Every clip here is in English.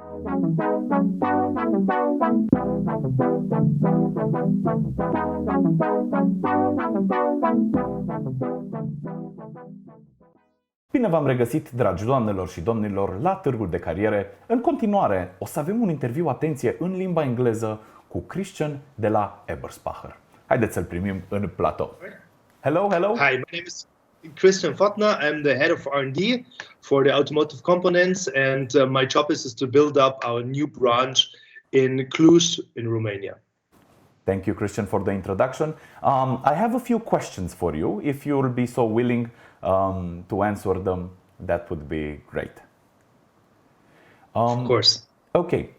Bine v-am regăsit, dragi doamnelor și domnilor, la Târgul de Cariere. În continuare, o să avem un interviu, atenție, în limba engleză cu Christian de la Eberspaecher. Haideți să-l primim în platou. Hello. Hi, my name is Christian Fottner. I'm the head of R&D for the automotive components, and my job is to build up our new branch in Cluj, in Romania. Thank you, Christian, for the introduction. I have a few questions for you. If you'll be so willing to answer them, that would be great. Of course. Okay.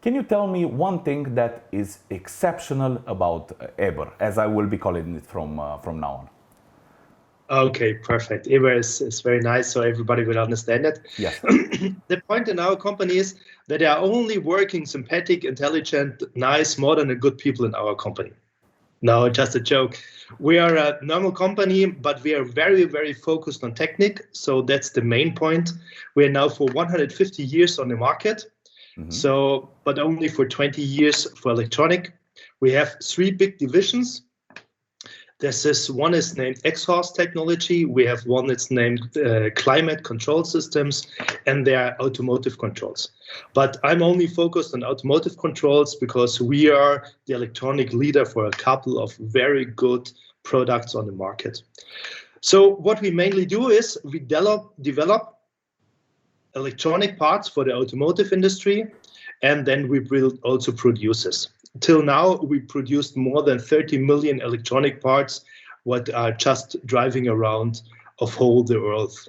Can you tell me one thing that is exceptional about Eber, as I will be calling it from now on? Okay, perfect. Eber is very nice, so everybody will understand it. Yes. The point in our company is that there are only working, sympathetic, intelligent, nice, modern, and good people in our company. No, just a joke. We are a normal company, but we are very, very focused on technique. So that's the main point. We are now for 150 years on the market. Mm-hmm. So, but only for 20 years for electronic. We have 3 big divisions. One is named exhaust technology. We have one that's named climate control systems, and there are automotive controls. But I'm only focused on automotive controls because we are the electronic leader for a couple of very good products on the market. So what we mainly do is we develop electronic parts for the automotive industry, and then we build also producers. Till now, we produced more than 30 million electronic parts, what are just driving around of whole the earth.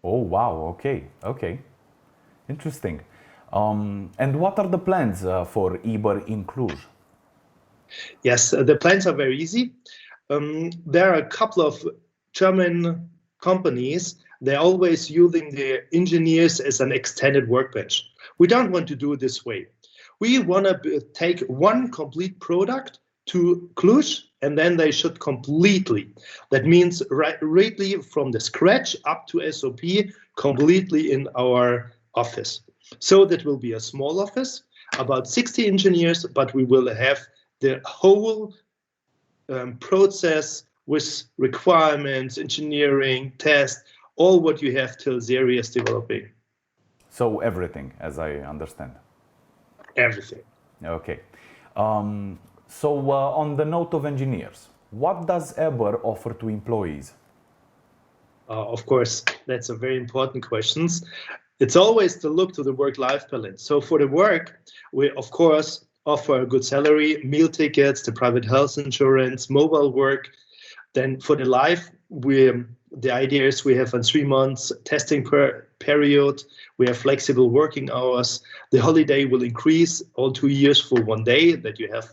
Oh, wow. Okay. Interesting. And what are the plans for Eber in Cluj? Yes, the plans are very easy. There are a couple of German companies. They're always using the engineers as an extended workbench. We don't want to do it this way. We want to take one complete product to Cluj, and then they should completely, that means rightly from the scratch up to SOP, completely in our office. So that will be a small office, about 60 engineers, but we will have the whole process with requirements, engineering, test, all what you have till serious developing. So everything, as I understand. Everything. Okay. So on the note of engineers, what does Eber offer to employees? Of course, that's a very important question. It's always to look to the work-life balance. So for the work, we of course offer a good salary, meal tickets, the private health insurance, mobile work. Then for the life, the idea is we have a 3 months testing period. We have flexible working hours. The holiday will increase all 2 years for 1 day, that you have,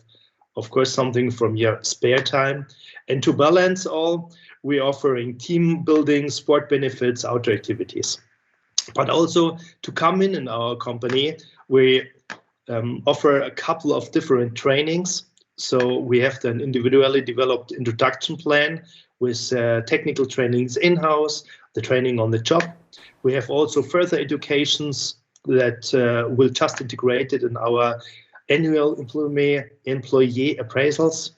of course, something from your spare time. And to balance all, we're offering team building, sport benefits, outdoor activities. But also to come in our company, we offer a couple of different trainings. So we have an individually developed introduction plan with technical trainings in-house, the training on the job. We have also further educations that will just integrate it in our annual employee appraisals.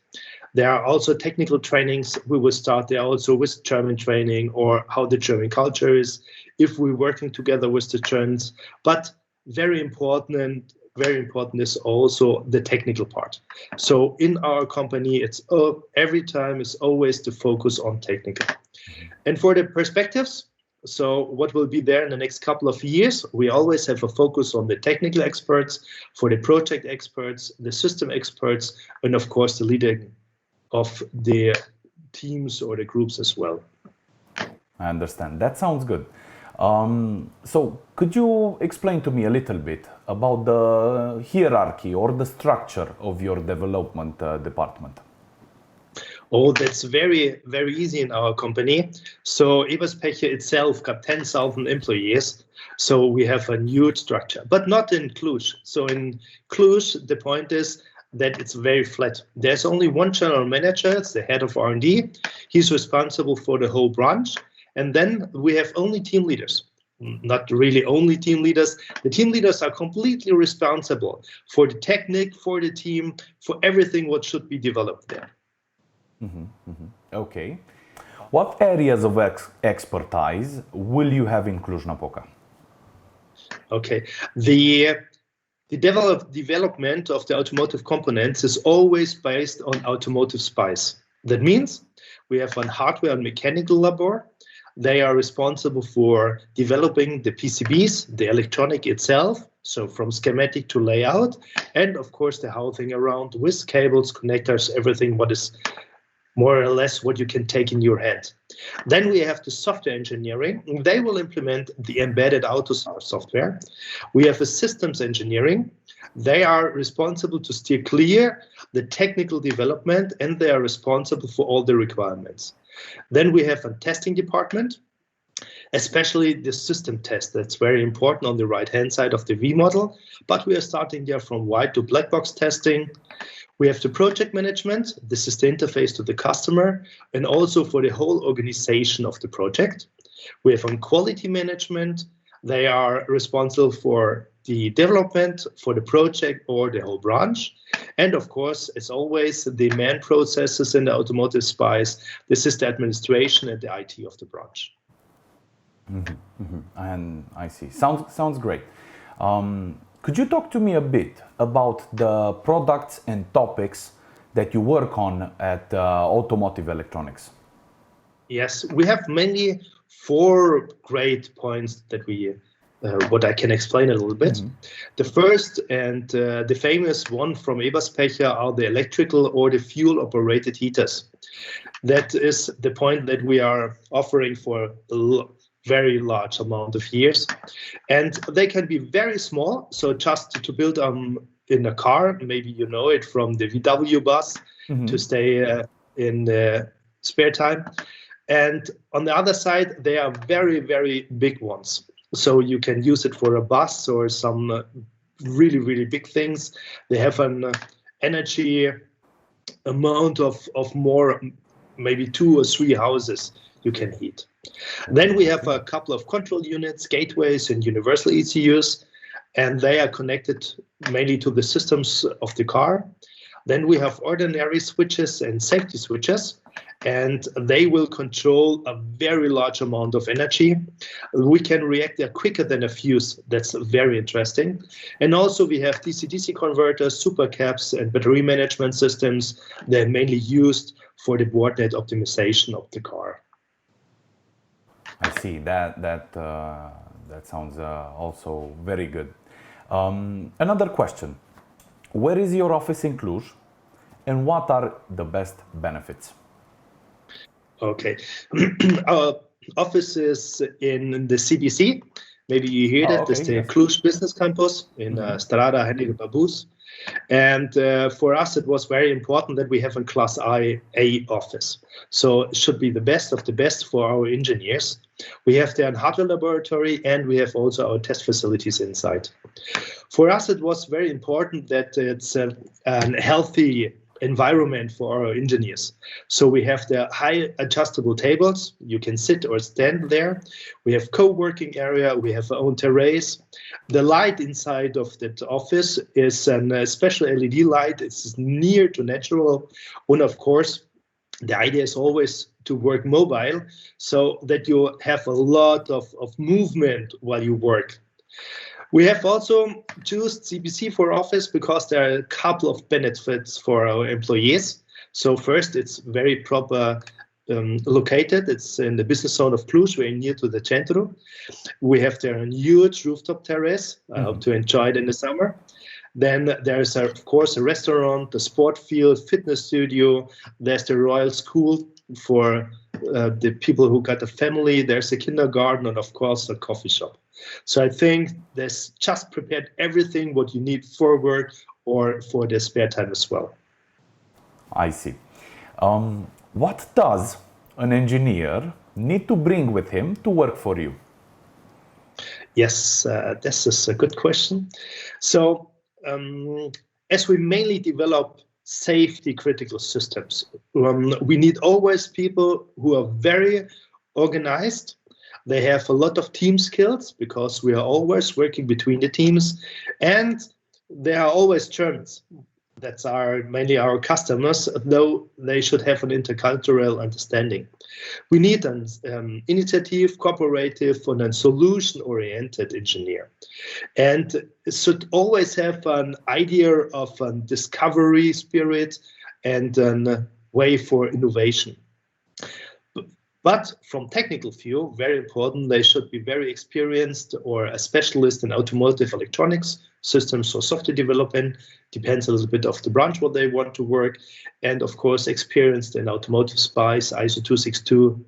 There are also technical trainings we will start there also with German training or how the German culture is, if we're working together with the Germans. But very important is also the technical part. So in our company, it's every time is always to focus on technical. And for the perspectives, so what will be there in the next couple of years, we always have a focus on the technical experts, for the project experts, the system experts, and of course the leading of the teams or the groups as well. I understand. That sounds good. So could you explain to me a little bit about the hierarchy or the structure of your development department? Oh, that's very, very easy in our company. So Eberspaecher itself got 10,000 employees. So we have a huge structure, but not in Cluj. So in Cluj, the point is that it's very flat. There's only one general manager, it's the head of R&D. He's responsible for the whole branch. And then we have only team leaders. not really only team leaders. The team leaders are completely responsible for the technique, for the team, for everything what should be developed there. Okay. What areas of expertise will you have in Cluj-Napoca? Okay. The development of the automotive components is always based on automotive spice. That means we have one hardware and mechanical labor. They are responsible for developing the PCBs, the electronic itself, so from schematic to layout, and of course the whole thing around with cables, connectors, everything what is more or less what you can take in your hand. Then we have the software engineering. They will implement the embedded auto software. We have a systems engineering. They are responsible to steer clear the technical development, and they are responsible for all the requirements. Then we have a testing department, especially the system test. That's very important on the right-hand side of the V model, but we are starting there from white to black box testing. We have the project management. This is the interface to the customer and also for the whole organization of the project. We have on quality management. They are responsible for the development for the project or the whole branch. And of course, as always, the main processes in the automotive spice. This is the administration and the IT of the branch. And I see. Sounds great. Could you talk to me a bit about the products and topics that you work on at Automotive Electronics? Yes, we have mainly 4 great points that we, what I can explain a little bit. The first and the famous one from Eberspaecher are the electrical or the fuel operated heaters. That is the point that we are offering for very large amount of years, and they can be very small, so just to build in a car, maybe you know it from the VW bus, to stay in spare time. And on the other side, they are very, very big ones, so you can use it for a bus or some really, really big things. They have an energy amount of more, maybe 2 or 3 houses you can heat. Then we have a couple of control units, gateways, and universal ECUs, and they are connected mainly to the systems of the car. Then we have ordinary switches and safety switches, and they will control a very large amount of energy. We can react there quicker than a fuse. That's very interesting. And also we have DC-DC converters, supercaps, and battery management systems. They're mainly used for the board net optimization of the car. I see. That sounds also very good. Another question. Where is your office in Cluj, and what are the best benefits? Okay. Our office is in the CBC. Maybe you hear that. It's the Cluj Business Campus in Strada Henry Babus. And for us, it was very important that we have a Class A office. So it should be the best of the best for our engineers. We have there a hardware laboratory, and we have also our test facilities inside. For us, it was very important that it's a healthy environment for our engineers. So we have the high adjustable tables. You can sit or stand there. We have co-working area. We have our own terrace. The light inside of that office is a special LED light. It's near to natural. And of course, the idea is always to work mobile so that you have a lot of movement while you work. We have also chosen CBC for office because there are a couple of benefits for our employees. So first, it's very proper located. It's in the business zone of Cluj, very near to the centro. We have there a huge rooftop terrace to enjoy it in the summer. Then there's, of course, a restaurant, the sport field, fitness studio. There's the Royal School for the people who got a family. There's a kindergarten and, of course, a coffee shop. So I think there's just prepared everything what you need for work or for the spare time as well. I see. What does an engineer need to bring with him to work for you? Yes, this is a good question. So as we mainly develop safety critical systems, we need always people who are very organized. They have a lot of team skills because we are always working between the teams, and they are always Germans. That's mainly our customers, though they should have an intercultural understanding. We need an initiative, cooperative, and a solution-oriented engineer. And it should always have an idea of a discovery spirit and a way for innovation. But from technical view, very important, they should be very experienced or a specialist in automotive electronics, systems or software development, depends a little bit of the branch what they want to work, and of course experienced in automotive spice, ISO 262,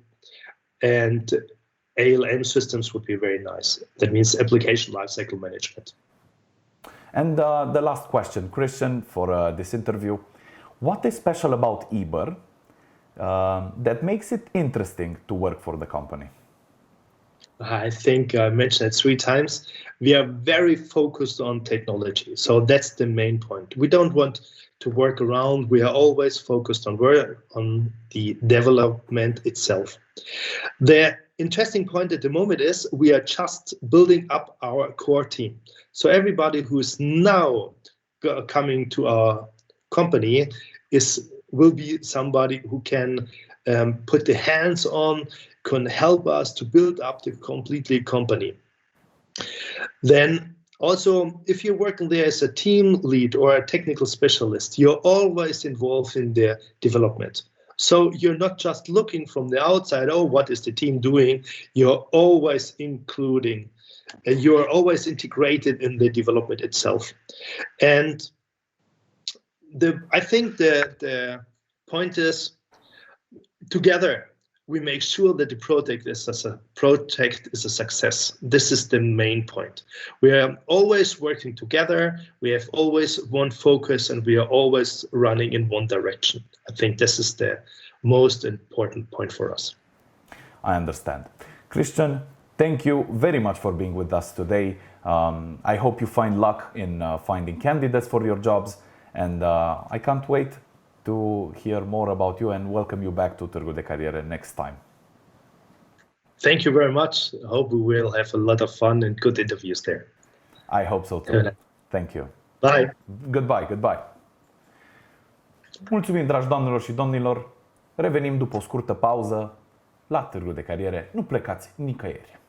and ALM systems would be very nice. That means application lifecycle management. And the last question, Christian, for this interview. What is special about Eber that makes it interesting to work for the company? I think I mentioned it 3 times. We are very focused on technology. So that's the main point. We don't want to work around. We are always focused on the development itself. The interesting point at the moment is we are just building up our core team. So everybody who is now coming to our company will be somebody who can put the hands on, can help us to build up the completely company. Then also, if you're working there as a team lead or a technical specialist, you're always involved in the development. So you're not just looking from the outside, oh, what is the team doing? You're always including, and you're always integrated in the development itself. And I think the point is, together we make sure that the project is a success. This is the main point. We are always working together. We have always one focus, and we are always running in one direction. I think this is the most important point for us. I understand. Christian, thank you very much for being with us today. I hope you find luck in finding candidates for your jobs, and I can't wait to hear more about you and welcome you back to Târgul de Cariere next time. Thank you very much. I hope we will have a lot of fun and good interviews there. I hope so too. Thank you. Bye. Goodbye. Mulțumim, dragi doamnelor și domnilor. Revenim după o scurtă pauză la Târgul de Cariere. Nu plecați nicăieri.